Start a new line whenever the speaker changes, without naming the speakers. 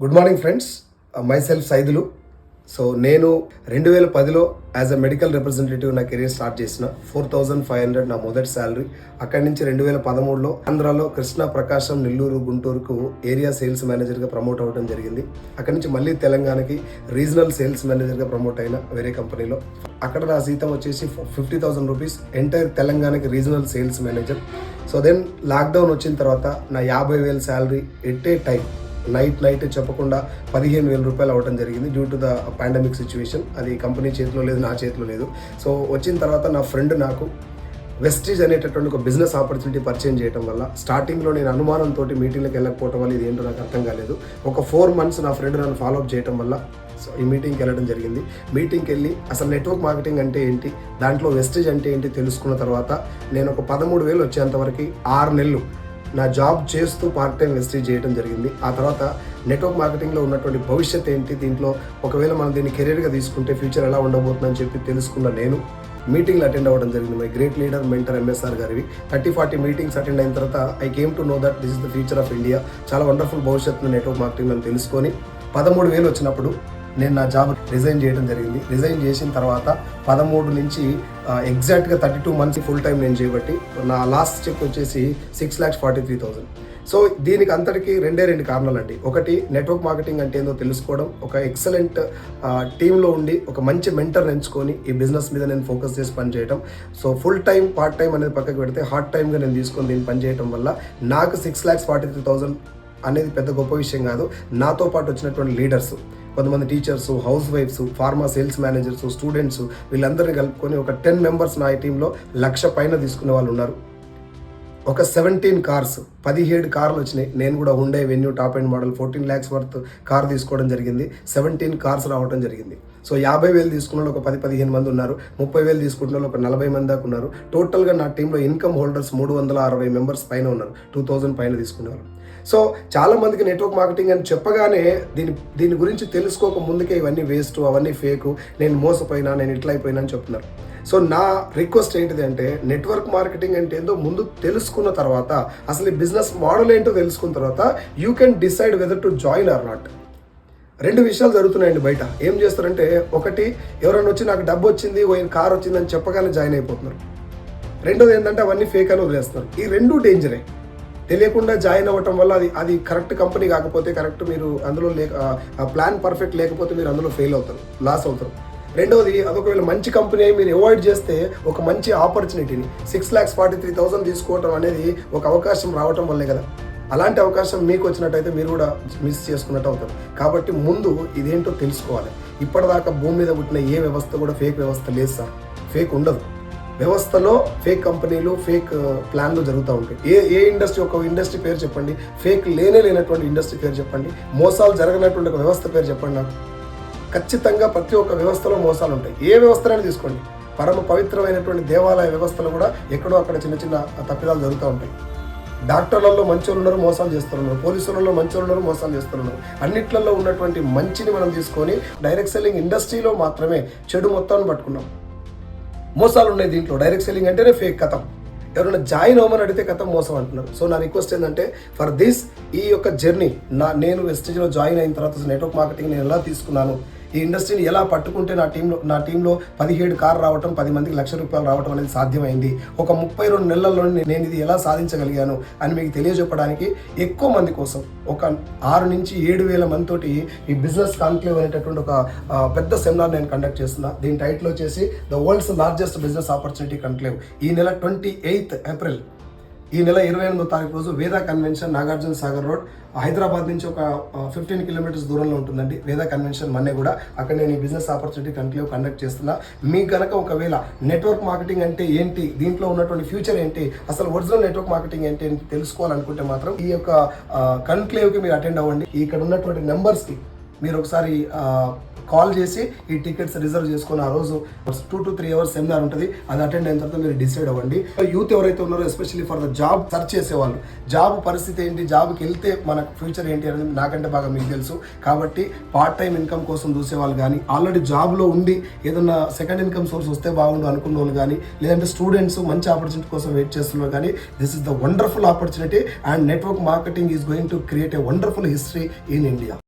Good morning friends, my self Saidulu. So నేను 2010లో as a medical representative నా career start చేసిన. 4,500 నా మొదటి శాలరీ. అక్కడి నుంచి 2013లో ఆంధ్రాలో కృష్ణా, ప్రకాశం, నెల్లూరు, గుంటూరుకు ఏరియా సేల్స్ మేనేజర్గా ప్రమోట్ అవ్వడం జరిగింది. అక్కడి నుంచి మళ్ళీ తెలంగాణకి రీజనల్ సేల్స్ మేనేజర్గా ప్రమోట్ అయిన వేరే కంపెనీలో. అక్కడ నా జీతం వచ్చేసి 50,000 రూపీస్, ఎంటైర్ తెలంగాణకి regional sales manager. So then lockdown వచ్చిన తర్వాత నా 50,000 salary at a time night చెప్పకుండా 15,000 రూపాయలు అవ్వడం జరిగింది due to the pandemic situation. అది కంపెనీ చేతిలో లేదు, నా చేతిలో లేదు. సో వచ్చిన తర్వాత నా ఫ్రెండ్ నాకు వెస్టీజ్ అనేటటువంటి ఒక బిజినెస్ ఆపర్చునిటీ పరిచయం చేయడం వల్ల, స్టార్టింగ్లో నేను అనుమానంతో మీటింగ్లకు వెళ్ళకపోవడం వల్ల ఇది ఏంటో నాకు అర్థం కాలేదు. ఒక 4 months నా ఫ్రెండ్ నన్ను ఫాలోఅప్ చేయడం వల్ల సో ఈ మీటింగ్కి వెళ్ళడం జరిగింది. మీటింగ్కి వెళ్ళి అసలు నెట్వర్క్ మార్కెటింగ్ అంటే ఏంటి, దాంట్లో వెస్టీజ్ అంటే ఏంటి తెలుసుకున్న తర్వాత నేను ఒక 13,000 వచ్చేంతవరకు 6 నెలలు నా జాబ్ చేస్తూ పార్ట్ టైం వెస్టీజ్ చేయడం జరిగింది. ఆ తర్వాత నెట్వర్క్ మార్కెటింగ్లో ఉన్నటువంటి భవిష్యత్ ఏంటి, దీంట్లో ఒకవేళ మనం దీన్ని కెరీర్గా తీసుకుంటే ఫ్యూచర్ ఎలా ఉండబోతుందని చెప్పి తెలుసుకున్న నేను మీటింగ్లు అటెండ్ అవ్వడం జరిగింది. My great leader mentor MSR గారివి 30-40 మీటింగ్స్ అటెండ్ అయిన తర్వాత I came to know that this is the future of India. చాలా వండర్ఫుల్ భవిష్యత్తు నెట్వర్క్ మార్కెటింగ్ అని తెలుసుకొని 13,000 వచ్చినప్పుడు నేను నా జాబ్ రిజైన్ చేయడం జరిగింది. రిజైన్ చేసిన తర్వాత 13 నుంచి ఎగ్జాక్ట్గా 32 months ఫుల్ టైం నేను చేయబట్టి నా లాస్ట్ చెక్ వచ్చేసి 6,43,000. సో దీనికి అంతటికి రెండు కారణాలు అండి. ఒకటి, నెట్వర్క్ మార్కెటింగ్ అంటే ఏందో తెలుసుకోవడం, ఒక ఎక్సలెంట్ టీంలో ఉండి ఒక మంచి మెంటర్ ఎంచుకొని ఈ బిజినెస్ మీద నేను ఫోకస్ చేసి పనిచేయడం. So full time part time అనేది పక్కకు పెడితే హార్డ్ టైంగా నేను తీసుకొని దీన్ని పనిచేయడం వల్ల నాకు 6,43,000 అనేది పెద్ద గొప్ప విషయం కాదు. నాతో పాటు వచ్చినటువంటి లీడర్స్, కొంతమంది teachers, house wives, pharma sales managers, students, వీళ్ళందరినీ కలుపుకొని ఒక 10 members నా టీంలో 1,00,000 పైన తీసుకునే వాళ్ళు ఉన్నారు. ఒక 17 కార్స్, 17 కార్లు వచ్చినాయి. నేను కూడా Hyundai venue top end model 14 lakhs worth car తీసుకోవడం జరిగింది. 17 కార్స్ రావడం జరిగింది. సో 50,000 తీసుకున్న వాళ్ళు ఒక 10-15 మంది ఉన్నారు. 30,000 తీసుకుంటున్న వాళ్ళు ఒక 40 మంది దాకా ఉన్నారు. టోటల్గా నా టీంలో ఇన్కమ్ హోల్డర్స్ 360 members పైన ఉన్నారు. 2,000 పైన తీసుకునేవారు. సో చాలా మందికి నెట్వర్క్ మార్కెటింగ్ అని చెప్పగానే దీని గురించి తెలుసుకోక ముందుకే ఇవన్నీ వేస్ట్, అవన్నీ ఫేక్, నేను మోసపోయినా, నేను ఇట్లా అయిపోయినా అని చెప్తున్నారు. సో నా రిక్వెస్ట్ ఏంటిది అంటే, నెట్వర్క్ మార్కెటింగ్ అంటే ఏందో ముందు తెలుసుకున్న తర్వాత, అసలు ఈ బిజినెస్ మోడల్ ఏంటో తెలుసుకున్న తర్వాత you can decide whether to join or not. 2 విషయాలు జరుగుతున్నాయండి బయట. ఏం చేస్తారంటే, ఒకటి, ఎవరైనా వచ్చి నాకు డబ్బు వచ్చింది, కార్ వచ్చిందని చెప్పగానే జాయిన్ అయిపోతున్నారు. రెండోది ఏంటంటే అవన్నీ ఫేక్ అని వదిలేస్తున్నారు. ఈ 2 డేంజరే. తెలియకుండా జాయిన్ అవ్వటం వల్ల అది కరెక్ట్ కంపెనీ కాకపోతే, కరెక్ట్ మీరు అందులో ప్లాన్ పర్ఫెక్ట్ లేకపోతే మీరు అందులో ఫెయిల్ అవుతారు, లాస్ అవుతారు. రెండవది, అదొకవేళ మంచి కంపెనీ అయి మీరు అవాయిడ్ చేస్తే ఒక మంచి ఆపర్చునిటీని 6,43,000 తీసుకోవటం అనేది ఒక అవకాశం రావటం వల్లే కదా. అలాంటి అవకాశం మీకు వచ్చినట్టయితే మీరు కూడా మిస్ చేసుకున్నట్టు అవుతారు. కాబట్టి ముందు ఇదేంటో తెలుసుకోవాలి. ఇప్పటిదాకా భూమి మీద పుట్టిన ఏ వ్యవస్థ కూడా ఫేక్ వ్యవస్థ లేదు సార్. ఫేక్ ఉండదు. వ్యవస్థలో ఫేక్ కంపెనీలు, ఫేక్ ప్లాన్లు జరుగుతూ ఉంటాయి. ఏ ఇండస్ట్రీ, ఒక ఇండస్ట్రీ పేరు చెప్పండి, ఫేక్ లేనటువంటి ఇండస్ట్రీ పేరు చెప్పండి, మోసాలు జరగనటువంటి ఒక వ్యవస్థ పేరు చెప్పండి నాకు. ఖచ్చితంగా ప్రతి ఒక్క వ్యవస్థలో మోసాలు ఉంటాయి. ఏ వ్యవస్థనైనా తీసుకోండి. పరమ పవిత్రమైనటువంటి దేవాలయ వ్యవస్థలు కూడా ఎక్కడో అక్కడ చిన్న తప్పిదాలు జరుగుతూ ఉంటాయి. డాక్టర్లలో మంచోళ్ళు ఉన్నారు, మోసాలు చేస్తున్నారు. పోలీసులలో మంచోళ్ళు ఉన్నారు, మోసాలు చేస్తున్నారు. అన్నిట్లలో ఉన్నటువంటి మంచిని మనం తీసుకొని డైరెక్ట్ సెల్లింగ్ ఇండస్ట్రీలో మాత్రమే చెడు మొత్తాన్ని పట్టుకున్నాం. మోసాలు ఉన్నాయి దీంట్లో. డైరెక్ట్ సెల్లింగ్ అంటేనే ఫేక్. కథం. ఎవరైనా జాయిన్ అవ్వమని అడిగితే కథం మోసం అంటున్నారు. సో నా రిక్వెస్ట్ ఏంటంటే, ఫర్ దిస్, ఈ యొక్క జర్నీ నేను వెస్టీజ్లో జాయిన్ అయిన తర్వాత నెట్వర్క్ మార్కెటింగ్ నేను ఎలా తీసుకున్నాను, ఈ ఇండస్ట్రీని ఎలా పట్టుకుంటే నా టీంలో 17 కార్లు రావటం, 10 మందికి 1,00,000 రూపాయలు రావటం అనేది సాధ్యమైంది, ఒక 32 నెలల్లో నేను ఇది ఎలా సాధించగలిగాను అని మీకు తెలియజెప్పడానికి ఎక్కువ మంది కోసం ఒక 6 నుంచి 7,000 మందితోటి ఈ బిజినెస్ కాన్క్లేవ్ అనేటటువంటి ఒక పెద్ద సెమినార్ నేను కండక్ట్ చేస్తున్నా. దీని టైటిల్ వచ్చేసి the world's largest business opportunity conclave. ఈ నెల 28th April, ఈ నెల 28వ తారీఖు రోజు వేదా కన్వెన్షన్, నాగార్జున సాగర్ రోడ్, హైదరాబాద్ నుంచి ఒక 15 kilometers దూరంలో ఉంటుందండి వేదా కన్వెన్షన్ మన్నెగూడ. అక్కడ నేను ఈ బిజినెస్ ఆపర్చునిటీ కన్క్లేవ్ కండక్ట్ చేస్తున్నా. మీకు కనుక ఒకవేళ నెట్వర్క్ మార్కెటింగ్ అంటే ఏంటి, దీంట్లో ఉన్నటువంటి ఫ్యూచర్ ఏంటి, అసలు ఒరిజినల్ నెట్వర్క్ మార్కెటింగ్ ఏంటి అని తెలుసుకోవాలనుకుంటే మాత్రం ఈ యొక్క కన్క్లేవ్కి మీరు అటెండ్ అవ్వండి. ఇక్కడ ఉన్నటువంటి నెంబర్స్కి మీరు ఒకసారి కాల్ చేసి ఈ టికెట్స్ రిజర్వ్ చేసుకొని ఆ రోజు 2 to 3 hours సెమినార్ ఉంటుంది. అది అటెండ్ అయిన తర్వాత మీరు డిసైడ్ అవ్వండి. యూత్ ఎవరైతే ఉన్నారో, especially for the job search చేసేవాళ్ళు, జాబ్ పరిస్థితి ఏంటి, జాబ్కి వెళ్తే మనకు ఫ్యూచర్ ఏంటి అనేది నాకంటే బాగా మీకు తెలుసు. కాబట్టి పార్ట్ టైం ఇన్కమ్ కోసం చూసేవాళ్ళు కానీ, ఆల్రెడీ జాబ్లో ఉండి ఏదన్నా సెకండ్ ఇన్కమ్ సోర్స్ వస్తే బాగుండు అనుకున్న వాళ్ళు కానీ, లేదంటే స్టూడెంట్స్ మంచి ఆపర్చునిటీ కోసం వెయిట్ చేస్తున్నారు కానీ, this is the wonderful opportunity and network marketing is going to create a wonderful history in India.